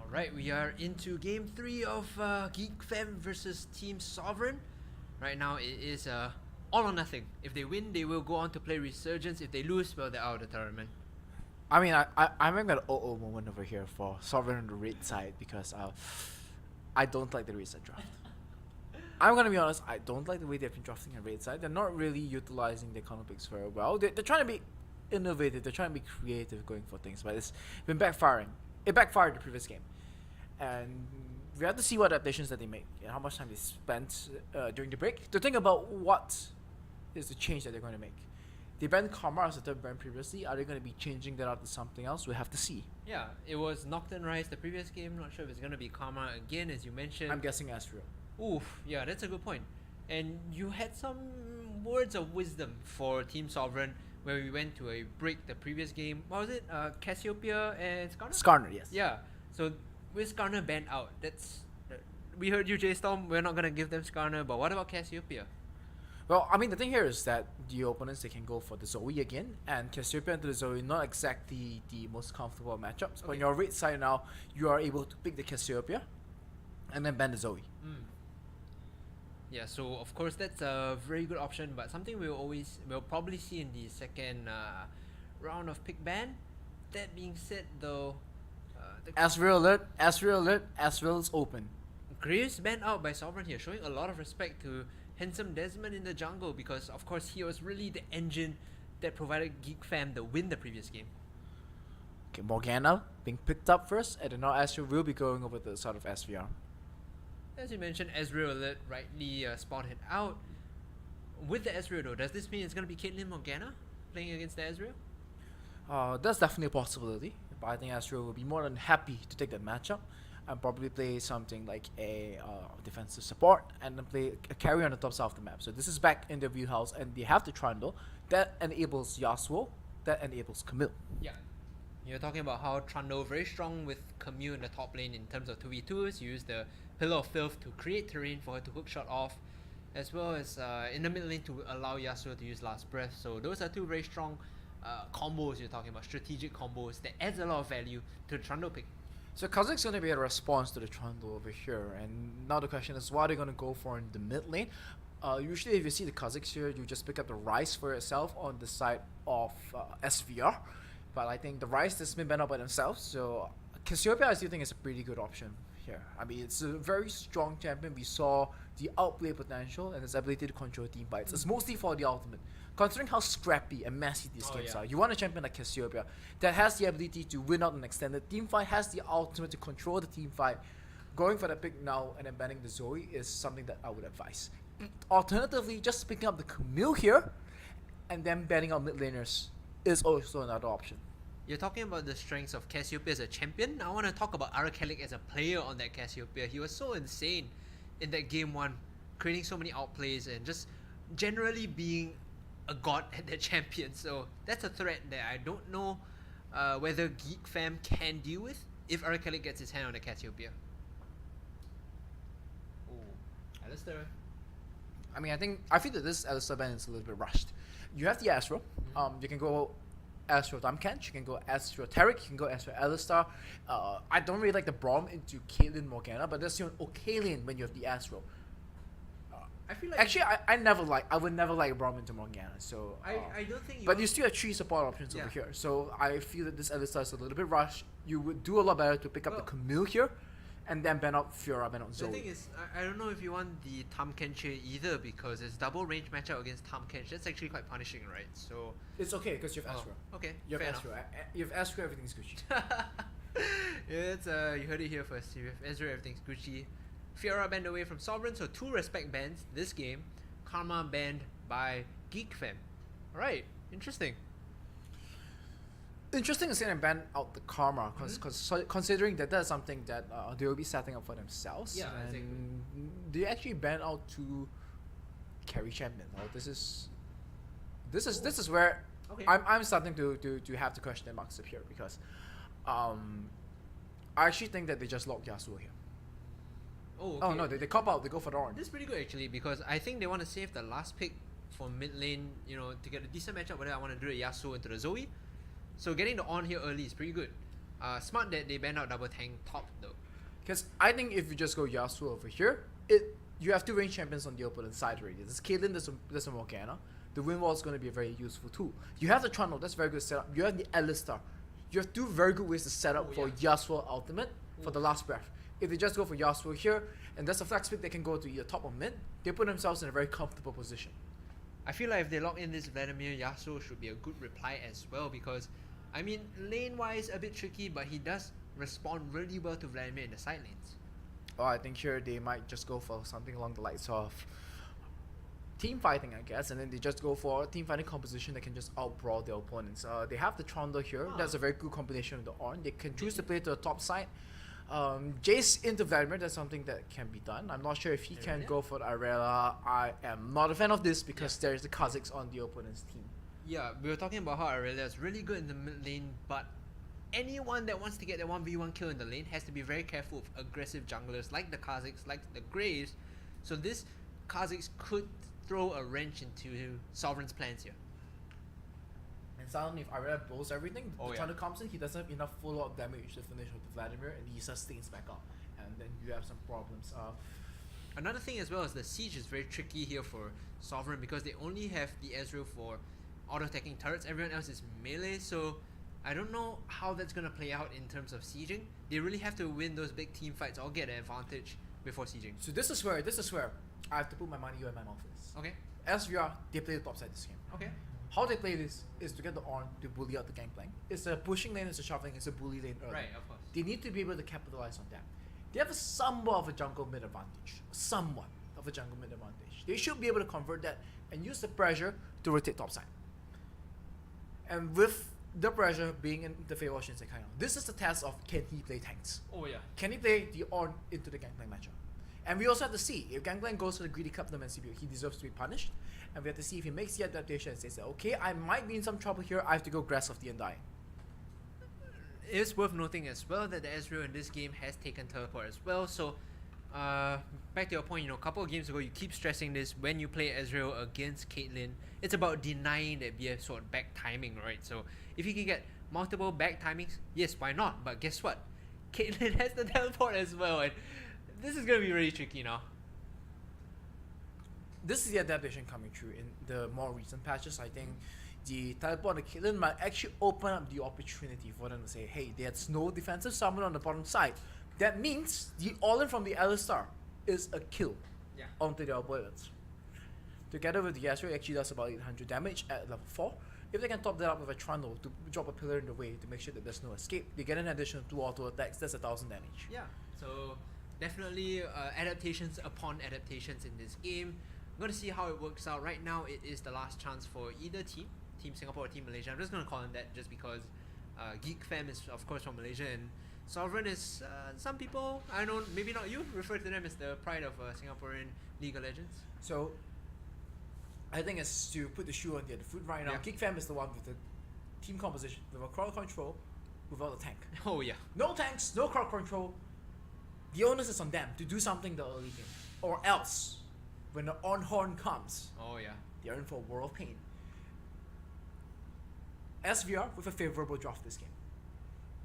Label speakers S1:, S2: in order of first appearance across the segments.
S1: Alright, we are into game 3 of Geek Fam versus Team Sovereign. Right now it is all or nothing. If they win, they will go on to play Resurgence. If they lose, well, they're out of the tournament.
S2: I mean, I'm having an moment over here for Sovereign on the red side because I don't like the red side draft. I'm gonna be honest, I don't like the way they've been drafting on red side. They're not really utilizing the econo picks very well. They're trying to be innovative, they're trying to be creative going for things, but it's been backfiring. It backfired the previous game. And we have to see what adaptations that they make and how much time they spent during the break to think about what is the change that they're going to make. They banned Karma as a third ban previously. Are they going to be changing that out to something else? We'll have to see.
S1: Yeah, it was Nocturne Rise the previous game. Not sure if it's going to be Karma again, as you mentioned.
S2: I'm guessing Astro.
S1: Oof, yeah, that's a good point. And you had some words of wisdom for Team Sovereign where we went to a break the previous game. What was it? Cassiopeia and Skarner?
S2: Skarner, yes.
S1: Yeah, so with Skarner banned out, we heard you, J-Storm. We're not going to give them Skarner, but what about Cassiopeia?
S2: Well, I mean, the thing here is that the opponents, they can go for the Zoe again, and Cassiopeia into the Zoe, not exactly the most comfortable matchups. But on your red side now, you are able to pick the Cassiopeia and then ban the Zoe.
S1: Yeah, so of course that's a very good option, but something we'll probably see in the second round of pick ban. That being said, though,
S2: Svr alert, Svr alert, Svr's open.
S1: Graves banned out by Sovereign here, showing a lot of respect to handsome Desmond in the jungle because of course he was really the engine that provided Geek Fam the win the previous game.
S2: Okay, Morgana being picked up first, and then now Astro will be going over the side of SVR.
S1: As you mentioned, Ezreal alert rightly spotted out. With the Ezreal though, does this mean it's going to be Caitlyn Morgana playing against the Ezreal?
S2: That's definitely a possibility, but I think Astro will be more than happy to take that matchup and probably play something like a defensive support and then play a carry on the top side of the map. So this is back in their wheelhouse, and they have the Trundle. That enables Yasuo, that enables Camille.
S1: Yeah. You're talking about how Trundle very strong with Camille in the top lane in terms of 2v2s. You use the Pillar of Filth to create terrain for her to hook shot off, as well as in the mid lane to allow Yasuo to use Last Breath. So those are two very strong combos you're talking about, strategic combos that adds a lot of value to the Trundle pick.
S2: So Kha'Zix's going to be a response to the Trundle over here, and now the question is what are they going to go for in the mid lane? Usually if you see the Kha'Zix here, you just pick up the Rise for yourself on the side of SVR, but I think the Rise has been banned out by themselves, so Cassiopeia I still think is a pretty good option here. I mean, it's a very strong champion. We saw the outplay potential and his ability to control team fights. It's mostly for the ultimate. Considering how scrappy and messy these games are, you want a champion like Cassiopeia that has the ability to win out an extended team fight, has the ultimate to control the team fight. Going for the pick now and then banning the Zoe is something that I would advise. Alternatively, just picking up the Camille here and then banning out mid laners is also another option.
S1: You're talking about the strengths of Cassiopeia as a champion. I want to talk about Arakalik as a player on that Cassiopeia. He was so insane in that game 1, creating so many outplays and just generally being a god at the champion. So that's a threat that I don't know whether Geek Fam can deal with if Arakalik gets his hand on the Cassiopeia. Oh, Alistair.
S2: I mean, I feel that this Alistair ban is a little bit rushed. You have the Astro. You can go Astro Damkench, you can go Astro Taric, you can go Astro Alistar. I don't really like the Braum into Caitlyn Morgana, but that's your okay lane when you have the Astro.
S1: I feel like
S2: actually I would never like Braum into Morgana. So
S1: I don't think.
S2: But you still have 3 support options over here. So I feel that this Alistar is a little bit rushed. You would do a lot better to pick up the Camille here, and then ban out Fiora, ban out Zoe.
S1: The thing is, I don't know if you want the Tamkench here either because it's double range matchup against Tamkench. That's actually quite punishing, right? So
S2: it's okay because you have Astro.
S1: Okay,
S2: you have Astro. You have Astro, everything's Gucci.
S1: Yeah, you heard it here first. You have Ezra, everything's Gucci. Fiora banned away from Sovereign, so 2 respect bans this game. Karma banned by Geek Fam. Alright, interesting.
S2: Interesting to see them ban out the Karma, considering that that's something that they will be setting up for themselves.
S1: Yeah, exactly.
S2: They actually ban out 2 carry champions. This is where I'm starting to have the question marks up here because I actually think that they just locked Yasuo here.
S1: Oh, okay.
S2: Oh no, they cop out, they go for the Ornn.
S1: This is pretty good actually because I think they want to save the last pick for mid lane, you know, to get a decent matchup whether I want to do a Yasuo into the Zoe. So getting the Ornn here early is pretty good. Smart that they banned out double tank top though.
S2: Because I think if you just go Yasuo over here, you have two range champions on the opponent side already. There's Caitlyn, there's a Morgana. The wind wall is going to be a very useful tool. You have the Trundle, that's very good setup. You have the Alistar. You have two very good ways to set up for Yasuo ultimate for the last breath. If they just go for Yasuo here, and there's a flex pick, they can go to either top or mid, they put themselves in a very comfortable position.
S1: I feel like if they lock in this Vladimir, Yasuo should be a good reply as well, because I mean, lane wise a bit tricky, but he does respond really well to Vladimir in the side lanes.
S2: Oh, I think here they might just go for something along the lines of team fighting, I guess, and then they just go for a team fighting composition that can just outbrawl their opponents. They have the Trundle here. That's a very good combination with the Ornn. They can choose to play to the top side. Jace into Vladimir, that's something that can be done. I'm not sure if he can go for the Irelia. I am not a fan of this because there's the Kazakhs on the opponent's team.
S1: Yeah, we were talking about how Irelia is really good in the mid lane, but anyone that wants to get that 1v1 kill in the lane has to be very careful of aggressive junglers like the Kazakhs, like the Graves. So this Kazakhs could throw a wrench into Sovereign's plans here.
S2: And suddenly if Irelia blows everything, the Thunder comes in, he doesn't have enough follow-up damage to finish with Vladimir, and he sustains back up. And then you have some problems.
S1: Another thing as well is the siege is very tricky here for Sovereign because they only have the Ezreal for auto-attacking turrets. Everyone else is melee, so I don't know how that's going to play out in terms of sieging. They really have to win those big team fights or get an advantage before sieging.
S2: So this is where I have to put my money where my mouth is.
S1: Okay.
S2: SVR, they play the top side this game.
S1: Okay.
S2: How they play this is to get the Ornn to bully out the gangplank. It's a pushing lane, it's a shuffling, it's a bully lane early.
S1: Right, of course.
S2: They need to be able to capitalize on that. They have somewhat of a jungle mid advantage. Somewhat of a jungle mid advantage. They should be able to convert that and use the pressure to rotate top side. And with the pressure being in the favor of Shinsekai now, this is the test of can he play tanks?
S1: Oh yeah.
S2: Can he play the Ornn into the gangplank matchup? And we also have to see, if Gangplank goes for the greedy Captain and CPU, he deserves to be punished. And we have to see if he makes the adaptation and says that, okay, I might be in some trouble here, I have to go Grass of the Undying.
S1: It's worth noting as well that the Ezreal in this game has taken teleport as well, so back to your point, a couple of games ago you keep stressing this when you play Ezreal against Caitlyn, it's about denying that BF sword back timing, right? So if you can get multiple back timings, yes, why not? But guess what? Caitlyn has the teleport as well, and this is going to be really tricky now.
S2: This is the adaptation coming through in the more recent patches. I think the teleport of Caitlyn might actually open up the opportunity for them to say, hey, there's no defensive summon on the bottom side. That means the all-in from the Alistar is a kill onto their opponents. Together with the Ezreal, it actually does about 800 damage at level 4. If they can top that up with a Trundle to drop a pillar in the way to make sure that there's no escape, they get an additional 2 auto attacks, that's 1000 damage.
S1: Yeah, so definitely adaptations upon adaptations in this game. I'm going to see how it works out. Right now, it is the last chance for either team, Team Singapore or Team Malaysia. I'm just going to call them that just because Geek Fam is, of course, from Malaysia, and Sovereign is, some people, I don't know, maybe not you, refer to them as the pride of Singaporean League of Legends.
S2: So, I think it's to put the shoe on the other foot right now.
S1: Yeah.
S2: Geek Fam is the one with the team composition, with a crowd control, without a tank.
S1: Oh yeah.
S2: No tanks, no crowd control. The onus is on them to do something the early game. Or else, when the on-horn comes,
S1: Oh yeah.
S2: they're in for a world of pain. SVR with a favorable draft this game.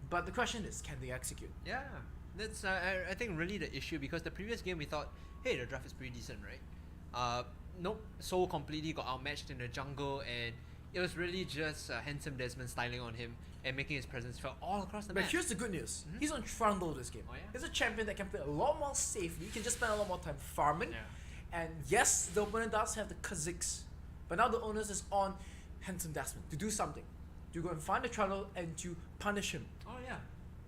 S2: But the question is, can they execute?
S1: Yeah, that's I think really the issue, because the previous game we thought, hey, the draft is pretty decent, right? Nope, Soul completely got outmatched in the jungle, and it was really just handsome Desmond styling on him and making his presence felt all across the
S2: But
S1: map.
S2: here's the good news. He's on Trundle this game.
S1: Oh, yeah?
S2: He's a champion that can play a lot more safely. He can just spend a lot more time farming.
S1: Yeah.
S2: And yes, the opponent does have the Kazakhs, but now the onus is on handsome Desmond to do something. To go and find the Trundle and to punish him.
S1: Oh yeah.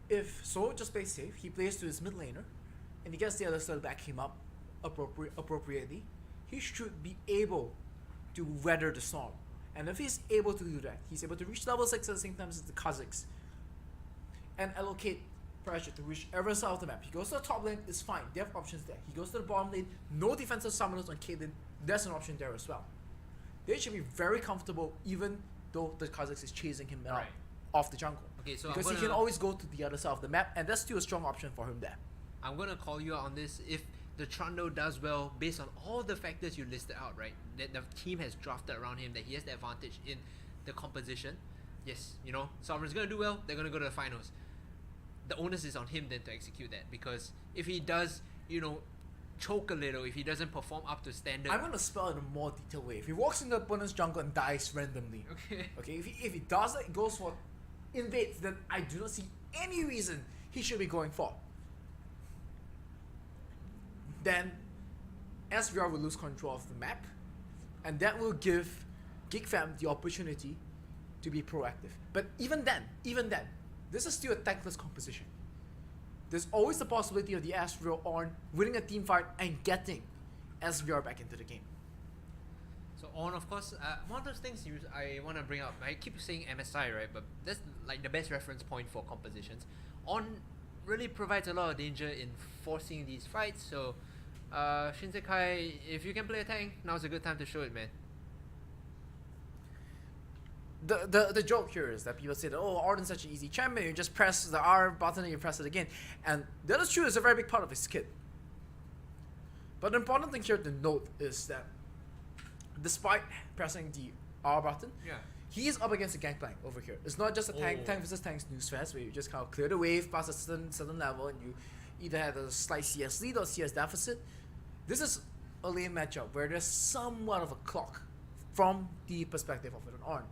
S2: If Soul just plays safe, he plays to his mid laner, and he gets the other side to back him up appropriately, he should be able to weather the storm. And if he's able to do that, he's able to reach level 6 at the same time as the Kazakhs and allocate pressure to whichever side of the map. He goes to the top lane, it's fine, they have options there. He goes to the bottom lane, no defensive summoners on Caitlyn, there's an option there as well. They should be very comfortable even though the Kazakhs is chasing him out off the jungle.
S1: Okay, so
S2: because he can always go to the other side of the map, and that's still a strong option for him there.
S1: I'm gonna call you out on this. If the Trundle does well based on all the factors you listed out, right? That the team has drafted around him, that he has the advantage in the composition. Yes, Sovereign's gonna do well, they're gonna go to the finals. the onus is on him then to execute that, because if he does, choke a little, if he doesn't perform up to standard.
S2: I'm gonna spell it in a more detailed way. If he walks in the opponent's jungle and dies randomly, okay, if he does that, goes for invades, then I do not see any reason he should be going for. Then SVR will lose control of the map, and that will give GeekFam the opportunity to be proactive. But even then, this is still a tankless composition. There's always the possibility of the SVR on winning a team fight and getting SVR back into the game.
S1: So on, of course, one of those things I want to bring up, I keep saying MSI, right? But that's like the best reference point for compositions. On really provides a lot of danger in forcing these fights. So Shinsekai, if you can play a tank, now's a good time to show it, man.
S2: The joke here is that people say that, oh, Arden's such an easy champion, you just press the R button and you press it again. And that is true, it's a very big part of his kit. But the important thing here to note is that despite pressing the R button, he is up against a gangplank over here. It's not just a tank versus tanks newsfest where you just kind of clear the wave past a certain level and you either have a slight CS lead or CS deficit. This is a lane matchup where there's somewhat of a clock from the perspective of an Arn.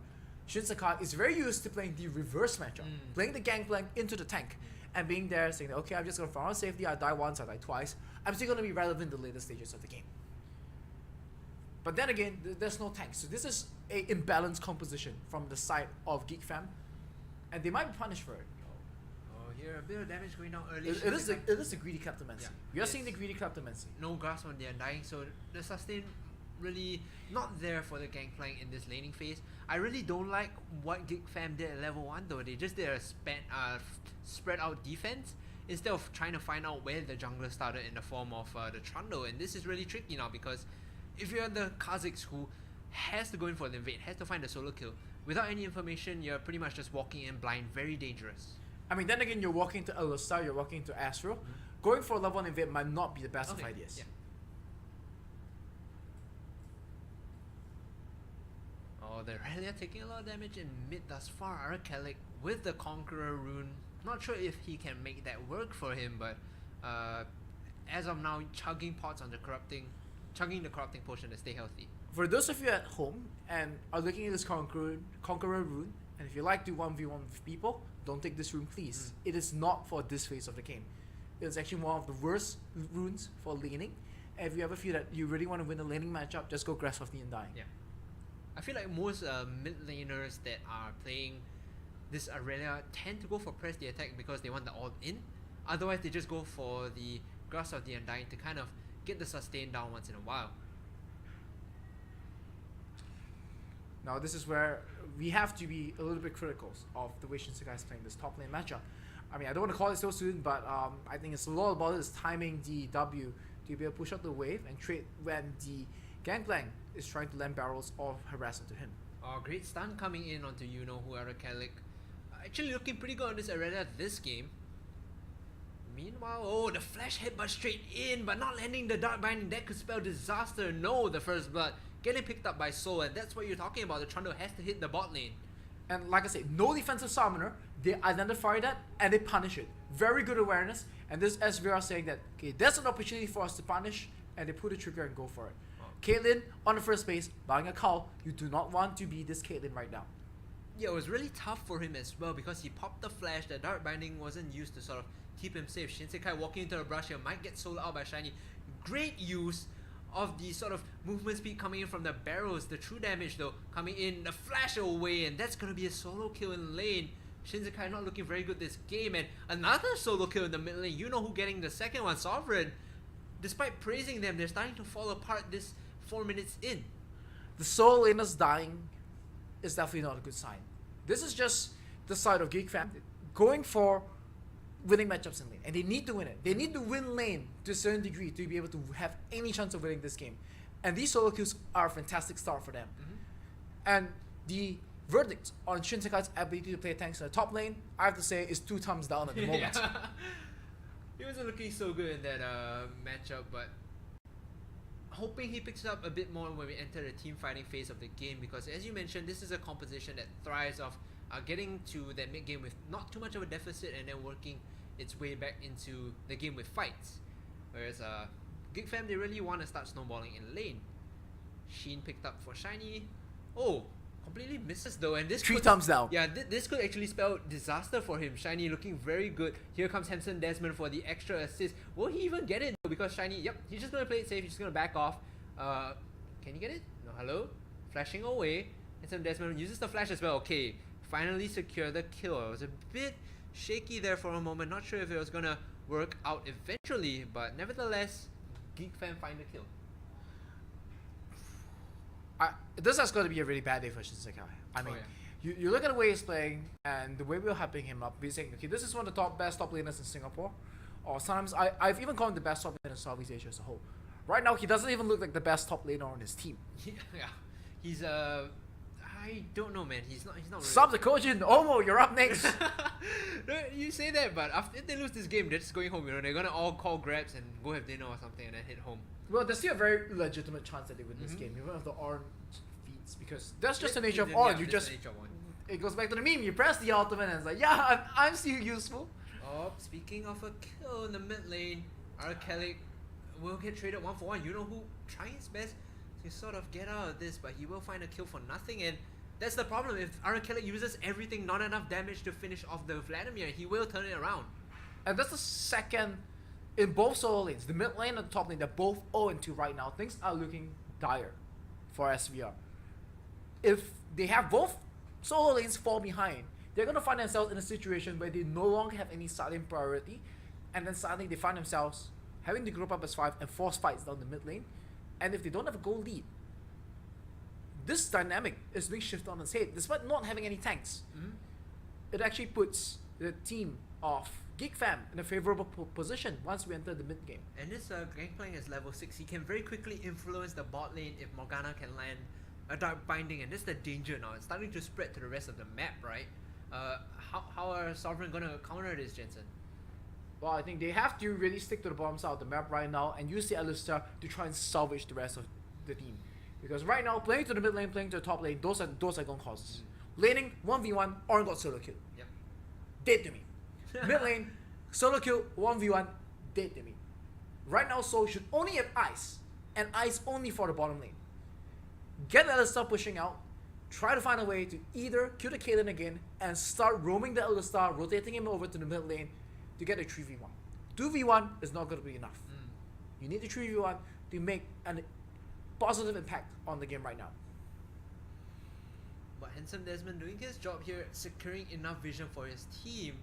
S2: Shinsekai is very used to playing the reverse matchup, playing the gangplank into the tank, and being there saying, okay, I'm just going to farm out safety, I die once, I die twice, I'm still going to be relevant in the later stages of the game. But then again, there's no tank, so this is a imbalanced composition from the side of GeekFam, and they might be punished for it.
S1: Oh, here, a bit of damage going down early.
S2: It is a greedy kleptomancy. We are seeing the greedy kleptomancy.
S1: No grasp on the Undying, so the sustain really not there for the Gangplank in this laning phase. I really don't like what GeekFam did at level 1 though. They just did a spread out defense instead of trying to find out where the jungler started in the form of the Trundle, and this is really tricky now because if you're the Kha'Zix who has to go in for the invade, has to find the solo kill, without any information you're pretty much just walking in blind, very dangerous.
S2: I mean, then again, you're walking to Alusta, you're walking to Astro. Going for a level 1 invade might not be the best of ideas.
S1: Yeah. Oh, they're really taking a lot of damage in mid thus far. Arkelic with the Conqueror rune. Not sure if he can make that work for him, but as of now, chugging pots on the corrupting potion to stay healthy.
S2: For those of you at home and are looking at this Conqueror rune, and if you like to 1v1 with people, don't take this rune, please. It is not for this phase of the game. It's actually one of the worst runes for laning. And if you ever feel that you really want to win a laning matchup, just go Grasp of the Undying.
S1: Yeah. I feel like most mid laners that are playing this Aurelia tend to go for press the attack because they want the all in. Otherwise, they just go for the Grasp of the Undying to kind of get the sustain down once in a while.
S2: Now, this is where we have to be a little bit critical of the way Shinsekai is playing this top lane matchup. I mean, I don't want to call it so soon, but I think it's a lot about is timing the W to be able to push out the wave and trade when the Gangplank is trying to land barrels of harassment to him.
S1: Oh, great stun coming in onto you-know-who Arkelic. Actually looking pretty good on this Aurelia this game. Meanwhile, oh, the flash headbutt straight in, but not landing the Dark Binding. That could spell disaster. No, the first blood. Getting picked up by Soul, and that's what you're talking about. The Trundle has to hit the bot lane.
S2: And like I said, no defensive summoner. They identify that and they punish it. Very good awareness. And this SVR saying that, okay, there's an opportunity for us to punish, and they pull the trigger and go for it. Caitlyn on the first base, buying a call. You do not want to be this Caitlyn right now.
S1: Yeah, it was really tough for him as well because he popped the flash. The Dark Binding wasn't used to sort of keep him safe. Shinsekai walking into the brush here might get soloed out by Shiny. Great use of the sort of movement speed coming in from the barrels. The true damage though coming in, the flash away, and that's gonna be a solo kill in lane. Shinsekai not looking very good this game, and another solo kill in the mid lane. You know who getting the second one, Sovereign. Despite praising them, they're starting to fall apart this 4 minutes in.
S2: The solo laners dying is definitely not a good sign. This is just the side of GeekFam going for winning matchups in lane, and they need to win it. They need to win lane to a certain degree to be able to have any chance of winning this game. And these solo kills are a fantastic start for them. And the verdict on Shinsekai's ability to play tanks in the top lane, I have to say, is 2 thumbs down at the moment.
S1: He wasn't looking so good in that matchup, but hoping he picks up a bit more when we enter the team fighting phase of the game, because as you mentioned, this is a composition that thrives off getting to that mid game with not too much of a deficit and then working its way back into the game with fights. Whereas Gig Fam, they really want to start snowballing in lane. Sheen picked up for Shiny. Oh, completely misses though, and this
S2: Three
S1: could,
S2: thumbs down.
S1: Yeah, this could actually spell disaster for him. Shiny looking very good. Here comes Handsome Desmond for the extra assist. Will he even get it? Because Shiny, yep, he's just gonna play it safe. He's just gonna back off. Can he get it? No, hello. Flashing away. Handsome Desmond uses the flash as well. Okay, finally secure the kill. It was a bit shaky there for a moment. Not sure if it was gonna work out eventually, but nevertheless, Geek Fan find the kill.
S2: This is going to be a really bad day for Shinsekai. I mean, you look at the way he's playing and the way we're hyping him up. We're saying, okay, this is one of the best top laners in Singapore. Or sometimes I've even called him the best top laner in Southeast Asia as a whole. Right now, he doesn't even look like the best top laner on his team.
S1: Yeah, he's I don't know, man. He's not. Really
S2: Sub the Kojin, Omo, you're up next.
S1: No, you say that, but if they lose this game, they're just going home. You know, they're gonna all call grabs and go have dinner or something, and then head home.
S2: Well, there's still a very legitimate chance that they win this game, even if the orange feats, because that's just the nature of
S1: Yeah,
S2: orange. It goes back to the meme. You press the ultimate and it's like, yeah, I'm still useful.
S1: Oh, speaking of a kill in the mid lane, Arkelic will get traded 1-for-1. You know who trying his best to sort of get out of this, but he will find a kill for nothing, and that's the problem. If Arkelic uses everything, not enough damage to finish off the Vladimir, he will turn it around.
S2: And that's the second in both solo lanes. The mid lane and the top lane, they're both 0-2 right now. Things are looking dire for SVR. If they have both solo lanes fall behind, they're going to find themselves in a situation where they no longer have any starting priority, and then suddenly they find themselves having to group up as 5 and force fights down the mid lane. And if they don't have a goal lead, this dynamic is being shifted on its head. Despite not having any tanks, it actually puts the team of Geek Fam in a favorable position once we enter the mid game.
S1: And this Gangplank is level 6. He can very quickly influence the bot lane if Morgana can land a Dark Binding, and that's the danger now. It's starting to spread to the rest of the map, right? How are Sovereign gonna counter this, Jensen?
S2: Well, I think they have to really stick to the bottom side of the map right now and use the Alistar to try and salvage the rest of the team. Because right now, playing to the mid lane, playing to the top lane, those are gone causes. Laning 1v1, Orin got solo kill.
S1: Yep.
S2: Dead to me. Mid lane, solo kill 1v1, dead to me. Right now, Soul should only have ice, and ice only for the bottom lane. Get Alistar pushing out, try to find a way to either kill the Caitlyn again and start roaming the Alistar, rotating him over to the mid lane to get a 3v1. 2v1 is not going to be enough. You need the 3v1 to make an positive impact on the game right now.
S1: But Handsome Desmond doing his job here, securing enough vision for his team.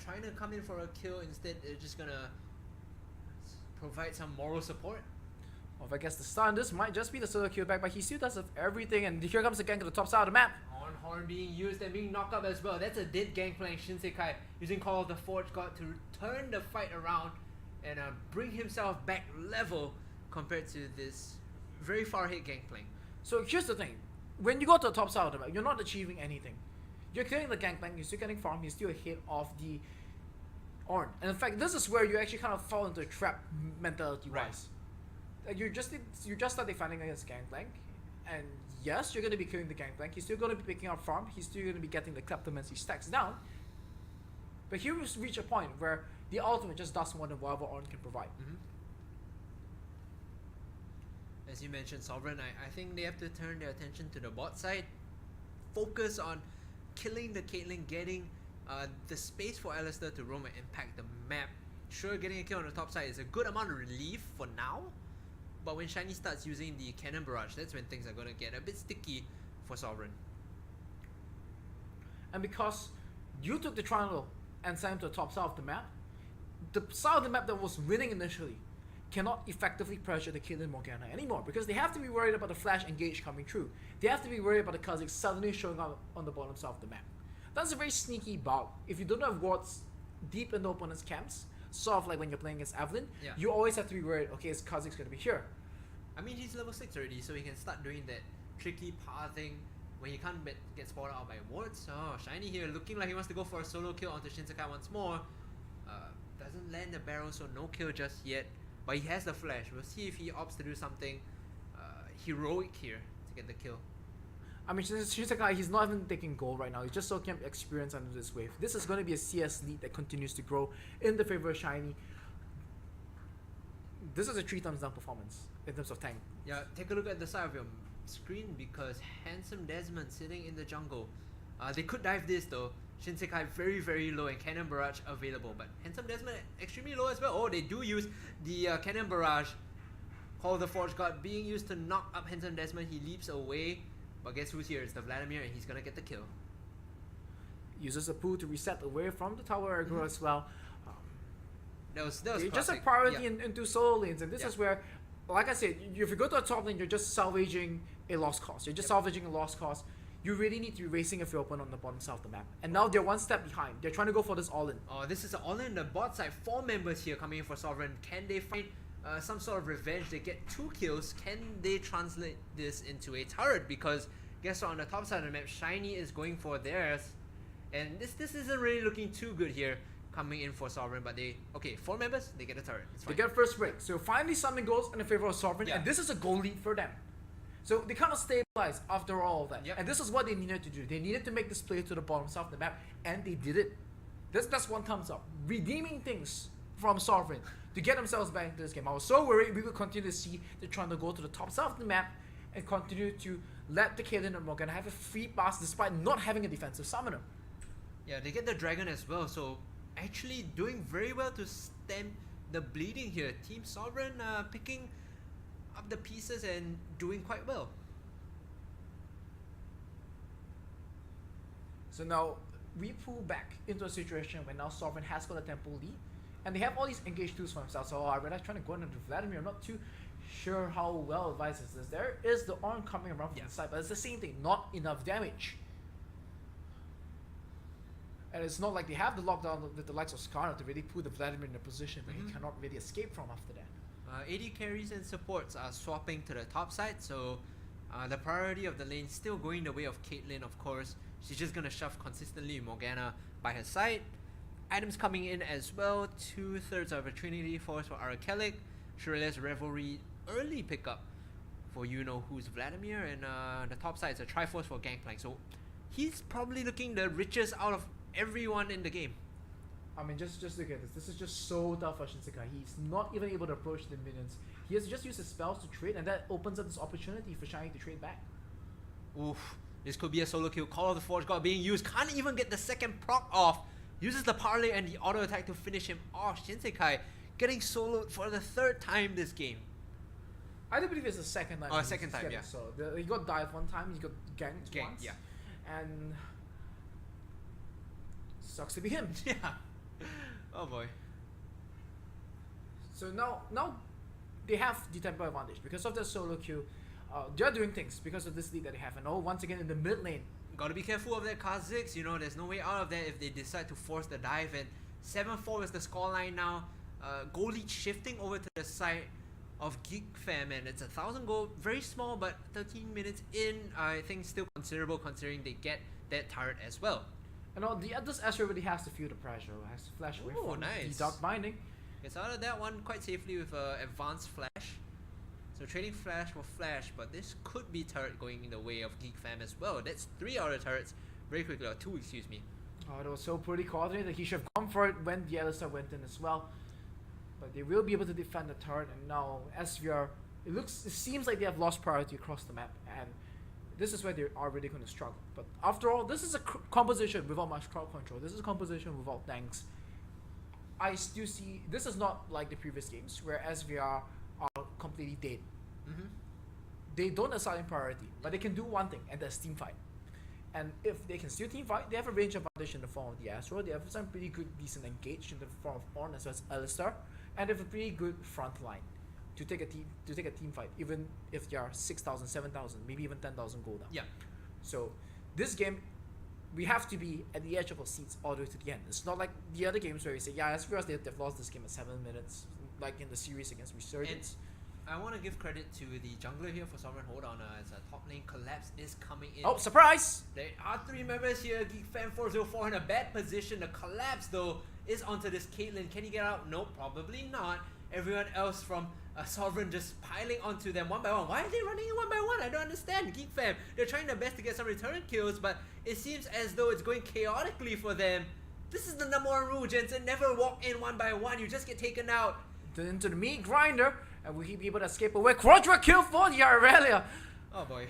S1: Trying to come in for a kill instead, they're just gonna provide some moral support.
S2: Well, I guess the stun, this might just be the solo kill back, but he still does everything, and here comes the gank to the top side of the map.
S1: Horn being used and being knocked up as well. That's a dead Gangplank. Shinsekai using Call of the Forge God to turn the fight around and bring himself back level compared to this very far hit Gangplank.
S2: So here's the thing, when you go to the top side of the map, you're not achieving anything. You're killing the Gangplank, you're still getting farm, you're still ahead of the Ornn. And in fact, this is where you actually kind of fall into a trap mentality wise. Like you just start defending against Gangplank, and yes, you're going to be killing the Gangplank, he's still going to be picking up farm, he's still going to be getting the Kleptomancy stacks down. But here we reach a point where the ultimate just does more than whatever Ornn can provide.
S1: As you mentioned, Sovereign, I think they have to turn their attention to the bot side, focus on killing the Caitlyn, getting the space for Alistar to roam and impact the map. Sure, getting a kill on the top side is a good amount of relief for now, but when Shiny starts using the Cannon Barrage, that's when things are going to get a bit sticky for Sovereign.
S2: And because you took the triangle and sent him to the top side of the map, the side of the map that was winning initially cannot effectively pressure the Caitlyn Morgana anymore, because they have to be worried about the flash engage coming through. They have to be worried about the Kha'Zix suddenly showing up on the bottom side of the map. That's a very sneaky bug. If you don't have wards deep in the opponent's camps, sort of like when you're playing against Evelyn, you always have to be worried, okay, is Kha'Zix going to be here?
S1: I mean, he's level 6 already, so he can start doing that tricky pathing when he can't get spotted out by wards. Oh, Shiny here looking like he wants to go for a solo kill onto Shinsekai once more. Doesn't land the barrel, so no kill just yet. But he has the flash. We'll see if he opts to do something heroic here to get the kill.
S2: I mean, Shinsekai, he's not even taking gold right now. He's just soaking up experience under this wave. This is going to be a CS lead that continues to grow in the favor of Shiny. This is a 3 thumbs down performance in terms of tank.
S1: Yeah, take a look at the side of your screen because Handsome Desmond sitting in the jungle. They could dive this though. Shinsekai very, very low and Cannon Barrage available. But Handsome Desmond extremely low as well. Oh, they do use the Cannon Barrage. Call of the Forge God being used to knock up Handsome Desmond. He leaps away. But guess who's here? It's the Vladimir and he's gonna get the kill.
S2: Uses a pool to reset away from the tower aggro as well.
S1: That was
S2: just a priority into solo lanes, and this is where, like I said, if you go to a top lane, you're just salvaging a lost cause. You're just salvaging a lost cause. You really need to be racing if you're open on the bottom side of the map. And now they're one step behind. They're trying to go for this all-in.
S1: Oh, this is an all-in on the bot side. 4 members here coming in for Sovereign. Can they find some sort of revenge? They get 2 kills. Can they translate this into a turret? Because guess what, on the top side of the map, Shiny is going for theirs. And this isn't really looking too good here coming in for Sovereign, but they, 4 members, they get a turret. It's fine.
S2: They get first break. So finally something goes in the favor of Sovereign, and this is a goal lead for them. So they kind of stabilized after all of that. And this is what they needed to do. They needed to make this play to the bottom side of the map, and they did it. That's 1 thumbs up. Redeeming things from Sovereign to get themselves back into this game. I was so worried we would continue to see they're trying to go to the top side of the map and continue to let the Caitlyn and Morgana have a free pass despite not having a defensive summoner.
S1: Yeah, they get the Dragon as well, so actually doing very well to stem the bleeding here. Team Sovereign picking up the pieces and doing quite well.
S2: So now we pull back into a situation where now Sovereign has got a tempo lead and they have all these engaged tools for themselves. So I realize trying to go into Vladimir, I'm not too sure how well advised this is. There is the Ornn coming around from the side, but it's the same thing, not enough damage. And it's not like they have the lockdown with the likes of Skarner to really put the Vladimir in a position where he cannot really escape from after that.
S1: AD carries and supports are swapping to the top side, so the priority of the lane still going the way of Caitlyn, of course. She's just going to shove consistently Morgana by her side. Items coming in as well, 2/3 of a Trinity Force for Arachelic. Shrila's Revelry early pickup for you-know-who's Vladimir, and the top side is a Triforce for Gangplank. So he's probably looking the richest out of everyone in the game.
S2: I mean, just look at this. This is just so tough for Shinsekai. He's not even able to approach the minions. He has to just use his spells to trade, and that opens up this opportunity for Shiny to trade back.
S1: Oof, this could be a solo kill. Call of the Forge God being used. Can't even get the second proc off. Uses the parlay and the auto attack to finish him off. Shinsekai getting soloed for the 3rd time this game.
S2: I do believe it's the second time.
S1: Oh, second time, yeah.
S2: So he got dived 1 time, he got ganked once.
S1: Yeah.
S2: And sucks to be him.
S1: Yeah. Oh boy.
S2: So now they have the tempo advantage because of their solo queue. They're doing things because of this lead that they have. And once again in the mid lane.
S1: Gotta be careful of that Kha'Zix. There's no way out of that if they decide to force the dive. And 7-4 is the scoreline now. Goal lead shifting over to the side of Geek Fam, and it's 1,000 gold. Very small, but 13 minutes in, I think still considerable considering they get that turret as well.
S2: And this Ezreal really has to feel the pressure. Has to flash away from the Dark Binding.
S1: Gets out of that one quite safely with advanced flash. So trading flash for flash, but this could be turret going in the way of Geek Fam as well. That's 3 out of turrets very quickly, or 2, excuse me.
S2: Oh, that was so pretty coordinated. He should have gone for it when the Alistar went in as well. But they will be able to defend the turret, and now Svr, it seems like they have lost priority across the map, and this is where they are really going to struggle. But after all, this is a composition without much crowd control. This is a composition without tanks. I still see this is not like the previous games where Svr are completely dead. They don't assign priority, but they can do one thing, and that's team fight. And if they can still team fight, they have a range advantage in the form of the Astro. They have some pretty good, decent engage in the form of Ornn as well as Alistar, and they have a pretty good front line to take a team fight, even if they are 6,000, 7,000, maybe even 10,000 gold down.
S1: Yeah.
S2: So this game, we have to be at the edge of our seats all the way to the end. It's not like the other games where we say, yeah, as far as they've lost this game at 7 minutes, like in the series against Resurgence.
S1: I want to give credit to the jungler here for Sovereign. Hold on, as a top lane collapse is coming in.
S2: Oh, surprise!
S1: There are 3 members here. Geek Fan 404 in a bad position. The collapse though is onto this Caitlyn. Can he get out? No, probably not. Everyone else from Sovereign just piling onto them one by one. Why are they running in one by one? I don't understand. Geek Fam, they're trying their best to get some return kills, but it seems as though it's going chaotically for them. This is the number one rule, Jensen. Never walk in one by one. You just get taken out.
S2: Then into the meat grinder, and will he be able to escape away? Quadra kill for the Aurelia.
S1: Oh boy.